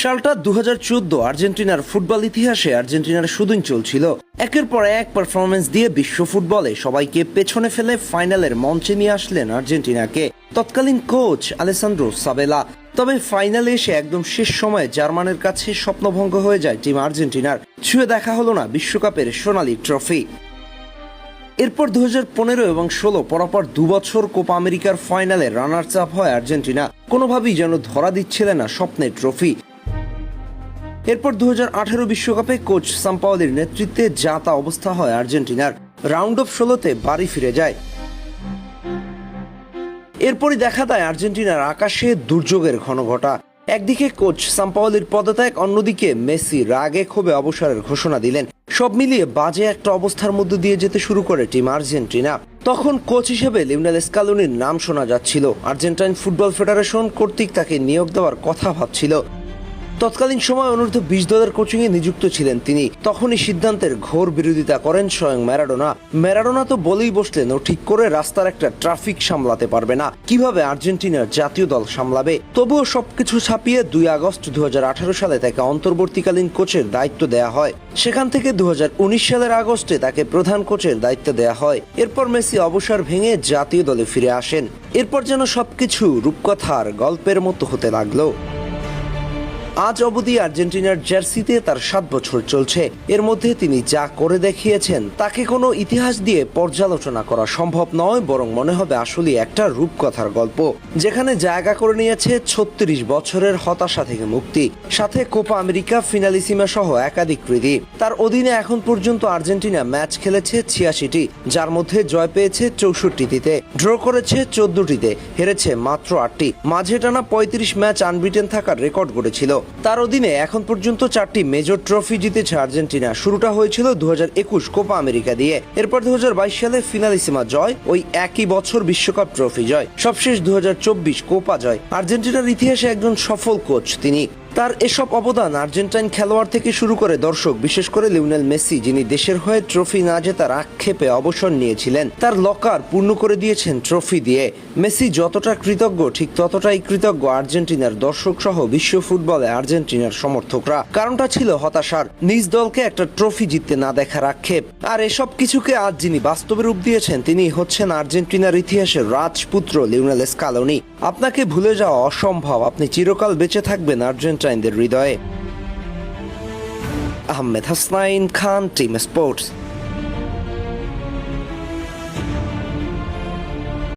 সালটা 2014। আর্জেন্টিনার ফুটবল ইতিহাসে আর্জেন্টিনার সুদিন চলছিল। একের পর এক পারফরমেন্স দিয়ে বিশ্ব ফুটবলে সবাইকে পেছনে ফেলে ফাইনালের মঞ্চে নিয়ে আসলেন আর্জেন্টিনাকে তৎকালীন কোচ আলেসান্দ্রো সাবেলা। তবে ফাইনালে এসে একদম শেষ সময়ে জার্মানের কাছে স্বপ্নভঙ্গ হয়ে যায় টিম আর্জেন্টিনার। ছুঁয়ে দেখা হলো না বিশ্বকাপের সোনালী ট্রফি। এরপর 2015 এবং 2016 পরপর দুবছর কোপা আমেরিকার ফাইনালে রানার্স আপ হয় আর্জেন্টিনা। কোনোভাবেই যেন ধরা দিচ্ছিলেন না স্বপ্নের ট্রফি। এরপর 2018 বিশ্বকাপে কোচ সাম্পাওলির নেতৃত্বে যা তা অবস্থা হয় আর্জেন্টিনার। রাউন্ড অফ 16-তে বাড়ি ফিরে যায়। এরপরই দেখা দেয় আর্জেন্টিনার আকাশে দুর্যোগের ঘনঘটা। একদিকে কোচ সাম্পাওলির পদত্যাগ, অন্যদিকে মেসি রাগে ক্ষোভে অবসরের ঘোষণা দিলেন। সব মিলিয়ে বাজে একটা অবস্থার মধ্যে দিয়ে যেতে শুরু করে টিম আর্জেন্টিনা। তখন কোচ হিসেবে লিওনেল স্কালোনির নাম শোনা যাচ্ছিল। আর্জেন্টাইন ফুটবল ফেডারেশন কর্তৃক তাকে নিয়োগ দেওয়ার কথা ভাবছিল। তৎকালীন সময় অনূর্ধ্ব 20 দলের কোচিংয়ে নিযুক্ত ছিলেন তিনি। তখনই সিদ্ধান্তের ঘোর বিরোধিতা করেন স্বয়ং ম্যারাডোনা। ম্যারাডোনা তো বলেই বসলেন ও ঠিক করে রাস্তার একটা ট্রাফিক সামলাতে পারবে না, কিভাবে আর্জেন্টিনার জাতীয় দল সামলাবে। তবুও সবকিছু ছাপিয়ে 2 আগস্ট 2018 সালে তাকে অন্তর্বর্তীকালীন কোচের দায়িত্ব দেয়া হয়। সেখান থেকে 2019 সালের আগস্টে তাকে প্রধান কোচের দায়িত্ব দেয়া হয়। এরপর মেসি অবসর ভেঙে জাতীয় দলে ফিরে আসেন। এরপর যেন সবকিছু রূপকথার গল্পের মতো হতে লাগলো। আজ অবধি আর্জেন্টিনার জার্সিতে তার 7 বছর চলছে। এর মধ্যে তিনি যা করে দেখিয়েছেন তাকে কোনো ইতিহাস দিয়ে পর্যালোচনা করা সম্ভব নয়, বরং মনে হবে আসলে একটা রূপকথার গল্প, যেখানে জায়গা করে নিয়েছে 36 বছরের হতাশা থেকে মুক্তি, সাথে কোপা আমেরিকা, ফিনালিসিমা সহ একাধিক কৃতি। তার অধীনে এখন পর্যন্ত আর্জেন্টিনা ম্যাচ খেলেছে 86টি, যার মধ্যে জয় পেয়েছে 64টিতে, ড্র করেছে 14টিতে, হেরেছে মাত্র 8টি। মাঝে টানা 35 ম্যাচ আনবিটেন থাকার রেকর্ড গড়েছিল। তার অধীনে এখন পর্যন্ত 4টি মেজর ট্রফি জিতেছে আর্জেন্টিনা। শুরুটা হয়েছিল 2021 কোপা আমেরিকা দিয়ে, এরপর 2022 সালে ফিনালিসিমা জয়, ওই একই বছর বিশ্বকাপ ট্রফি জয়, সবশেষ 2024 কোপা জয়। আর্জেন্টিনার ইতিহাসে একজন সফল কোচ তিনি। তার এসব অবদান আর্জেন্টাইন খেলোয়াড় থেকে শুরু করে দর্শক, বিশেষ করে লিওনেল মেসি, যিনি দেশের হয়ে ট্রফি না জেতার আক্ষেপে অবসর নিয়েছিলেন, তার লকার পূর্ণ করে দিয়েছেন ট্রফি দিয়ে। মেসি যতটা কৃতজ্ঞ, ঠিক ততটাই কৃতজ্ঞ আর্জেন্টিনার দর্শক সহ বিশ্ব ফুটবলে আর্জেন্টিনার সমর্থকরা। কারণটা ছিল হতাশার, নিজ দলকে একটা ট্রফি জিততে না দেখার আক্ষেপ। আর এসব কিছুকে আজ যিনি বাস্তবে রূপ দিয়েছেন, তিনি হচ্ছেন আর্জেন্টিনার ইতিহাসের রাজপুত্র লিওনেল স্কালোনি। আপনাকে ভুলে যাওয়া অসম্ভব, আপনি চিরকাল বেঁচে থাকবেন আর্জেন্টাইনদের হৃদয়ে। আহমেদ হাসনাইন খান, টিম স্পোর্টস।